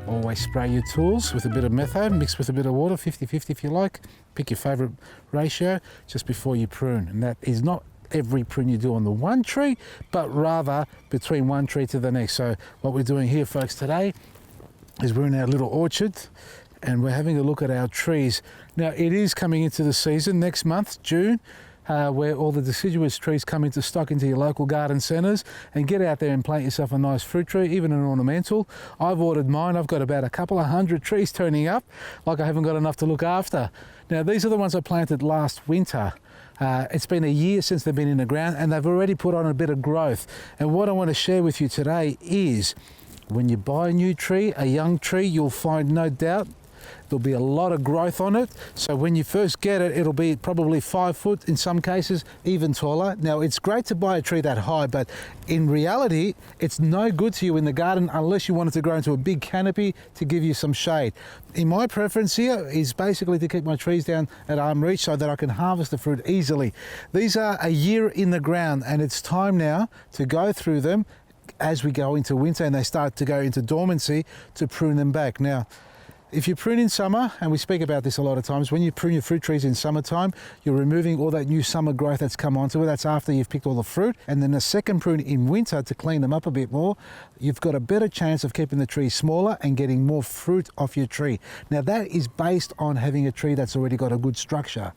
Always spray your tools with a bit of methane, mixed with a bit of water, 50-50 if you like. Pick your favourite ratio just before you prune. And that is not every prune you do on the one tree, but rather between one tree to the next. So what we're doing here, folks, today is we're in our little orchard and we're having a look at our trees. Now, it is coming into the season next month, June, where all the deciduous trees come into stock into your local garden centres, and get out there and plant yourself a nice fruit tree, even an ornamental. I've ordered mine. I've got about a couple of hundred trees turning up, like I haven't got enough to look after. Now, these are the ones I planted last winter. It's been a year since they've been in the ground and they've already put on a bit of growth. And what I want to share with you today is when you buy a new tree, a young tree, you'll find no doubt there'll be a lot of growth on it. So when you first get it, it'll be probably 5 foot, in some cases even taller. Now, it's great to buy a tree that high, but in reality, it's no good to you in the garden unless you want it to grow into a big canopy to give you some shade. In my preference here is basically to keep my trees down at arm reach so that I can harvest the fruit easily. These are a year in the ground and it's time now to go through them as we go into winter and they start to go into dormancy to prune them back. Now, if you prune in summer, and we speak about this a lot of times, when you prune your fruit trees in summertime, you're removing all that new summer growth that's come onto it. That's after you've picked all the fruit. And then a second prune in winter to clean them up a bit more. You've got a better chance of keeping the tree smaller and getting more fruit off your tree. Now, that is based on having a tree that's already got a good structure.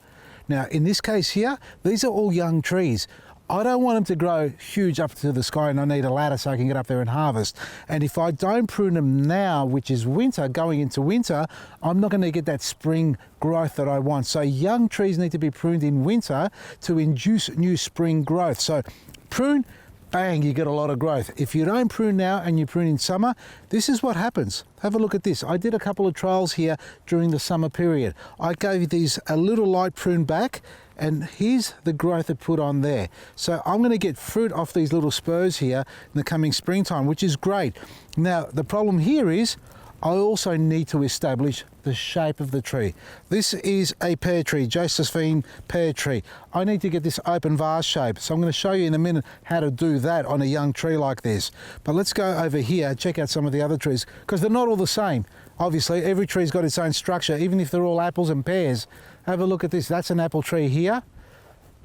Now, in this case here, these are all young trees. I don't want them to grow huge up to the sky and I need a ladder so I can get up there and harvest. And if I don't prune them now, which is winter, going into winter, I'm not going to get that spring growth that I want. So young trees need to be pruned in winter to induce new spring growth. So prune, bang, you get a lot of growth. If you don't prune now and you prune in summer, this is what happens. Have a look at this. I did a couple of trials here during the summer period. I gave these a little light prune back, and here's the growth it put on there. So I'm going to get fruit off these little spurs here in the coming springtime, which is great. Now, the problem here is I also need to establish the shape of the tree. This is a pear tree, Josephine pear tree. I need to get this open vase shape. So I'm going to show you in a minute how to do that on a young tree like this. But let's go over here, check out some of the other trees, because they're not all the same. Obviously, every tree's got its own structure, even if they're all apples and pears. Have a look at this. That's an apple tree here.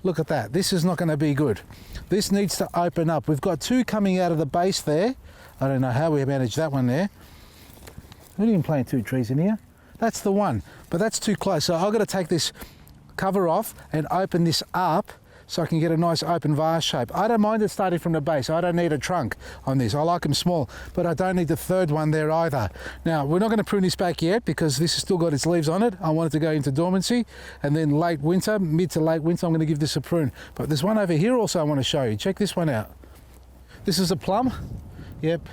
Look at that. This is not going to be good. This needs to open up. We've got two coming out of the base there. I don't know how we managed that one there. We didn't plant two trees in here. That's the one, but that's too close. So I've got to take this cover off and open this up so I can get a nice open vase shape. I don't mind it starting from the base. I don't need a trunk on this. I like them small, but I don't need the third one there either. Now, we're not going to prune this back yet because this has still got its leaves on it. I want it to go into dormancy, and then late winter, mid to late winter, I'm going to give this a prune. But there's one over here also I want to show you. Check this one out. This is a plum. Yep,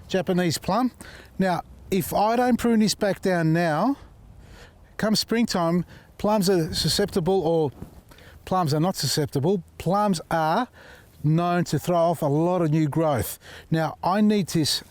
Japanese plum. Now, if I don't prune this back down now, come springtime, plums are susceptible, or plums are not susceptible. Plums are known to throw off a lot of new growth. Now, I need this.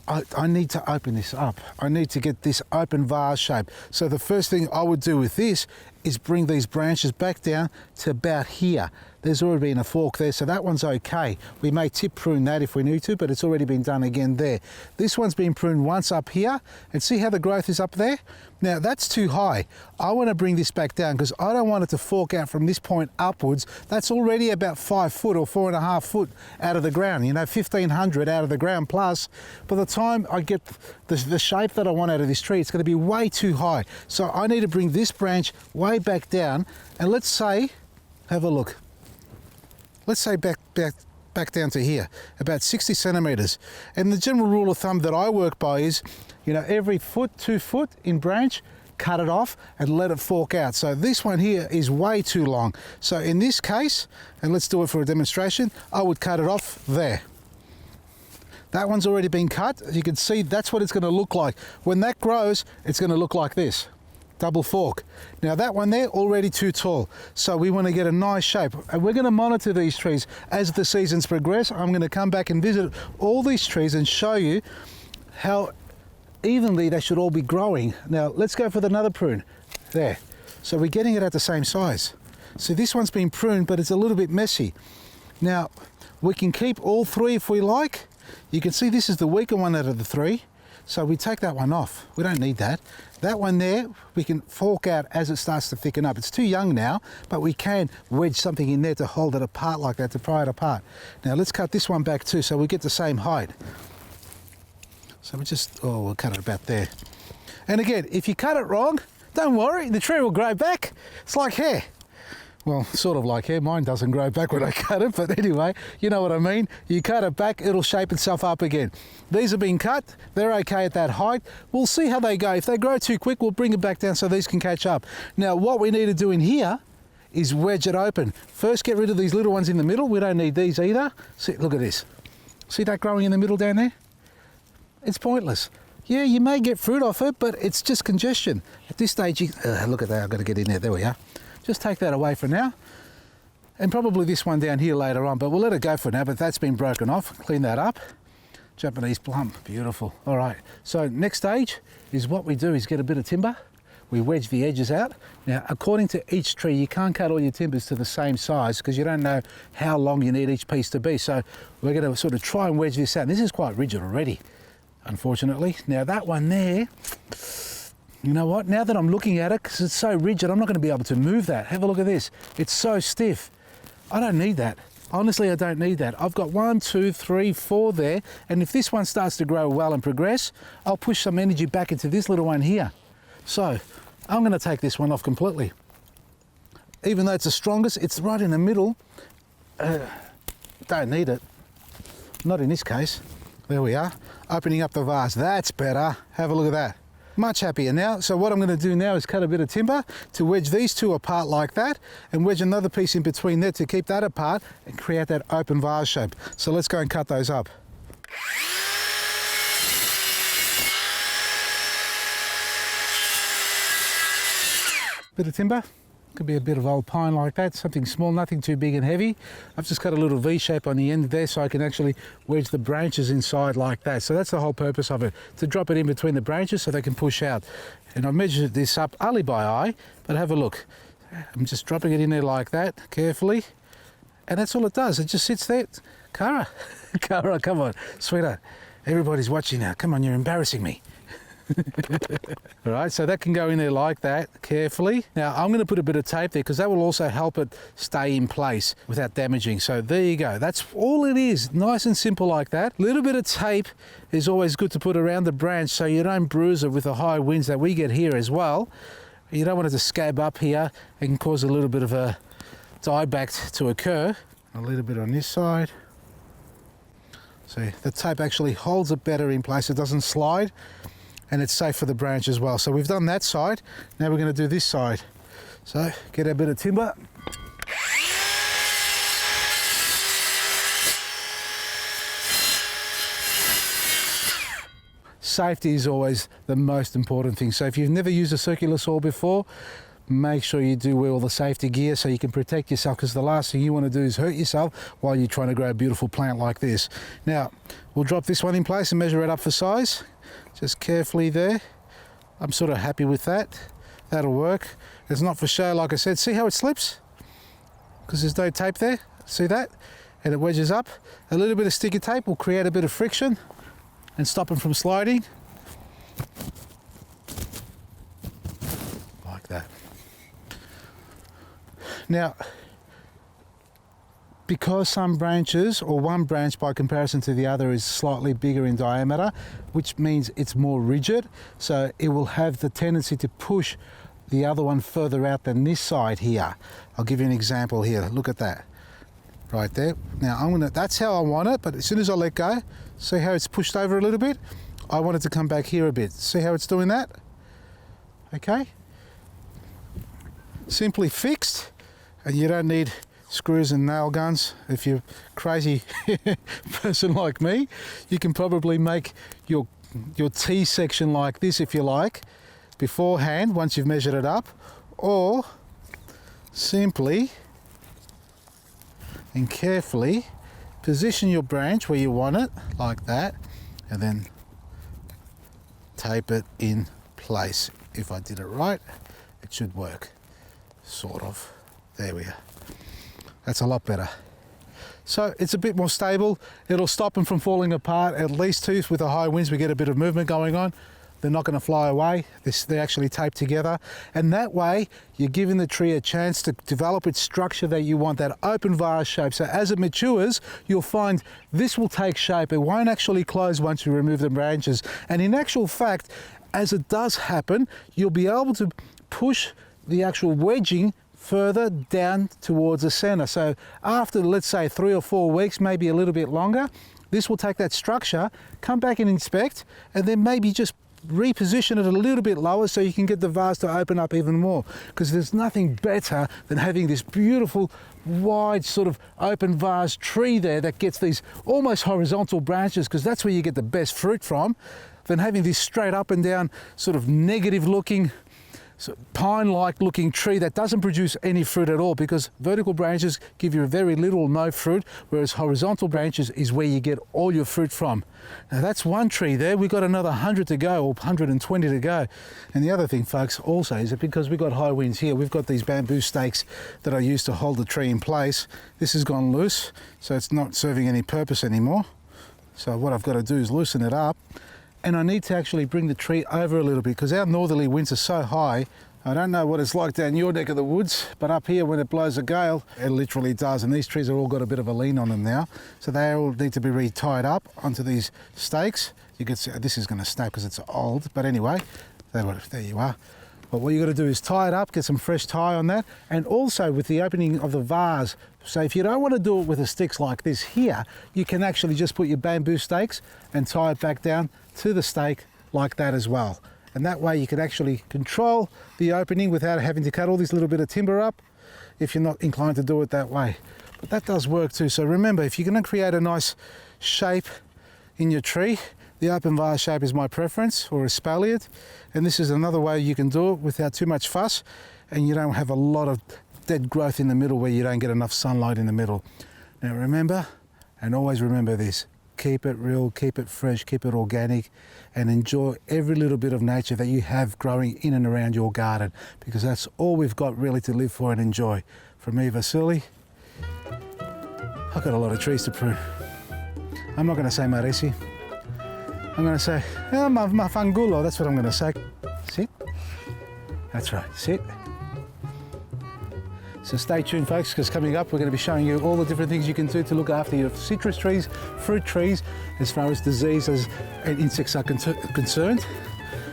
I need to open this up. I need to get this open vase shape. So the first thing I would do with this is bring these branches back down to about here. There's already been a fork there, so that one's okay. We may tip prune that if we need to, but it's already been done again there. This one's been pruned once up here, and see how the growth is up there? Now, that's too high. I want to bring this back down because I don't want it to fork out from this point upwards. That's already about 5 foot or 4.5 foot out of the ground, 1,500 out of the ground plus. By the time I get the shape that I want out of this tree, it's going to be way too high. So I need to bring this branch way back down, and let's say, have a look. Let's say back down to here, about 60 centimeters. And the general rule of thumb that I work by is, every foot, 2 foot in branch, cut it off and let it fork out. So this one here is way too long. So in this case, and let's do it for a demonstration, I would cut it off there. That one's already been cut. You can see that's what it's going to look like. When that grows, it's going to look like this. Double fork. Now that one there, already too tall. So we want to get a nice shape. And we're going to monitor these trees as the seasons progress. I'm going to come back and visit all these trees and show you how evenly they should all be growing. Now let's go for another prune. There. So we're getting it at the same size. So this one's been pruned, but it's a little bit messy. Now we can keep all three if we like. You can see this is the weaker one out of the three. So we take that one off. We don't need that. That one there, we can fork out as it starts to thicken up. It's too young now, but we can wedge something in there to hold it apart like that, to pry it apart. Now let's cut this one back too, so we get the same height. So we just, we'll cut it about there. And again, if you cut it wrong, don't worry, the tree will grow back. It's like hair. Well, sort of like hair. Mine doesn't grow back when I cut it, but anyway, you know what I mean. You cut it back, it'll shape itself up again. These have been cut. They're okay at that height. We'll see how they go. If they grow too quick, we'll bring it back down so these can catch up. Now, what we need to do in here is wedge it open. First, get rid of these little ones in the middle. We don't need these either. See, look at this. See that growing in the middle down there? It's pointless. Yeah, you may get fruit off it, but it's just congestion. At this stage, look at that. I've got to get in there. There we are. Just take that away for now, and probably this one down here later on, but we'll let it go for now. But that's been broken off. Clean that up. Japanese plum, beautiful. All right, so next stage is what we do is get a bit of timber. We wedge the edges out. Now, according to each tree, you can't cut all your timbers to the same size because you don't know how long you need each piece to be. So we're going to sort of try and wedge this out. And this is quite rigid already, unfortunately. Now that one there, you know what? Now that I'm looking at it, because it's so rigid, I'm not going to be able to move that. Have a look at this. It's so stiff. I don't need that. Honestly, I don't need that. I've got 1, 2, 3, 4 there. And if this one starts to grow well and progress, I'll push some energy back into this little one here. So I'm going to take this one off completely. Even though it's the strongest, it's right in the middle. Don't need it. Not in this case. There we are. Opening up the vase. That's better. Have a look at that. Much happier now. So what I'm going to do now is cut a bit of timber to wedge these two apart like that, and wedge another piece in between there to keep that apart and create that open vase shape. So let's go and cut those up. Bit of timber. Could be a bit of old pine like that, something small, nothing too big and heavy. I've just cut a little V shape on the end there so I can actually wedge the branches inside like that. So that's the whole purpose of it, to drop it in between the branches so they can push out. And I've measured this up only by eye, but have a look. I'm just dropping it in there like that, carefully. And that's all it does, it just sits there. Cara, Cara, come on, sweetheart. Everybody's watching now, come on, you're embarrassing me. All right, so that can go in there like that, carefully. Now I'm going to put a bit of tape there because that will also help it stay in place without damaging. So there you go, that's all it is, nice and simple like that. A little bit of tape is always good to put around the branch so you don't bruise it with the high winds that we get here as well. You don't want it to scab up here and cause a little bit of a dieback to occur. A little bit on this side. See, the tape actually holds it better in place, it doesn't slide. And it's safe for the branch as well. So we've done that side, now we're going to do this side. So get a bit of timber. Safety is always the most important thing. So if you've never used a circular saw before, make sure you do wear all the safety gear so you can protect yourself, because the last thing you want to do is hurt yourself while you're trying to grow a beautiful plant like this. Now, we'll drop this one in place and measure it up for size. Just carefully there. I'm sort of happy with that. That'll work. It's not for show, like I said. See how it slips? Because there's no tape there. See that? And it wedges up. A little bit of sticky tape will create a bit of friction and stop them from sliding. Like that. Now, because some branches, or one branch by comparison to the other, is slightly bigger in diameter, which means it's more rigid, so it will have the tendency to push the other one further out than this side here. I'll give you an example here. Look at that. Right there. Now that's how I want it, but as soon as I let go, see how it's pushed over a little bit? I want it to come back here a bit. See how it's doing that? Okay. Simply fixed, and you don't need screws and nail guns. If you're a crazy person like me, you can probably make your T section like this if you like beforehand once you've measured it up, or simply and carefully position your branch where you want it like that, and then tape it in place. If I did it right, it should work, sort of. There we are. That's a lot better. So it's a bit more stable. It'll stop them from falling apart, at least too. With the high winds, we get a bit of movement going on. They're not going to fly away. They're actually taped together. And that way, you're giving the tree a chance to develop its structure that you want, that open vase shape. So as it matures, you'll find this will take shape. It won't actually close once you remove the branches. And in actual fact, as it does happen, you'll be able to push the actual wedging further down towards the center. So after, let's say, 3 or 4 weeks, maybe a little bit longer, this will take that structure, come back and inspect, and then maybe just reposition it a little bit lower so you can get the vase to open up even more, because there's nothing better than having this beautiful wide sort of open vase tree there that gets these almost horizontal branches, because that's where you get the best fruit from, than having this straight up and down sort of negative looking pine-like looking tree that doesn't produce any fruit at all, because vertical branches give you very little or no fruit, whereas horizontal branches is where you get all your fruit from. Now that's one tree there. We've got another 100 to go, or 120 to go. And the other thing, folks, also is that because we've got high winds here, we've got these bamboo stakes that I use to hold the tree in place. This has gone loose, so it's not serving any purpose anymore. So what I've got to do is loosen it up. And I need to actually bring the tree over a little bit, because our northerly winds are so high. I don't know what it's like down your neck of the woods, but up here when it blows a gale, it literally does. And these trees have all got a bit of a lean on them now. So they all need to be re-tied up onto these stakes. You can see this is going to snap because it's old, but anyway, there you are. But what you got to do is tie it up, get some fresh tie on that, and also with the opening of the vase. So if you don't want to do it with the sticks like this here, you can actually just put your bamboo stakes and tie it back down to the stake like that as well. And that way you can actually control the opening without having to cut all this little bit of timber up if you're not inclined to do it that way. But that does work too. So remember, if you're going to create a nice shape in your tree, the open vase shape is my preference, or espalier. And this is another way you can do it without too much fuss, and you don't have a lot of dead growth in the middle where you don't get enough sunlight in the middle. Now remember, and always remember this, keep it real, keep it fresh, keep it organic, and enjoy every little bit of nature that you have growing in and around your garden, because that's all we've got really to live for and enjoy. From me, Vasily, I've got a lot of trees to prune. I'm not going to say Maresi. I'm going to say, oh, Mafangulo, that's what I'm going to say. Sit. That's right, sit. So stay tuned, folks, because coming up we're going to be showing you all the different things you can do to look after your citrus trees, fruit trees, as far as diseases and insects are concerned.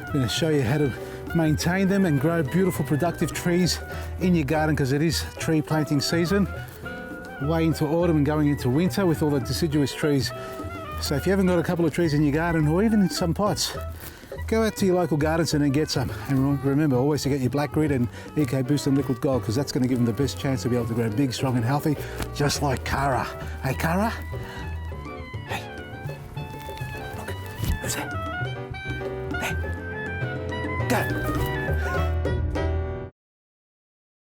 I'm going to show you how to maintain them and grow beautiful, productive trees in your garden, because it is tree planting season, way into autumn and going into winter with all the deciduous trees. So if you haven't got a couple of trees in your garden, or even some pots, go out to your local garden centre and get some. And remember always to get your Black Grit and EK Boost and Liquid Gold, because that's going to give them the best chance to be able to grow big, strong and healthy, just like Kara. Hey Kara? Hey. Look. Who's that? Hey. Go.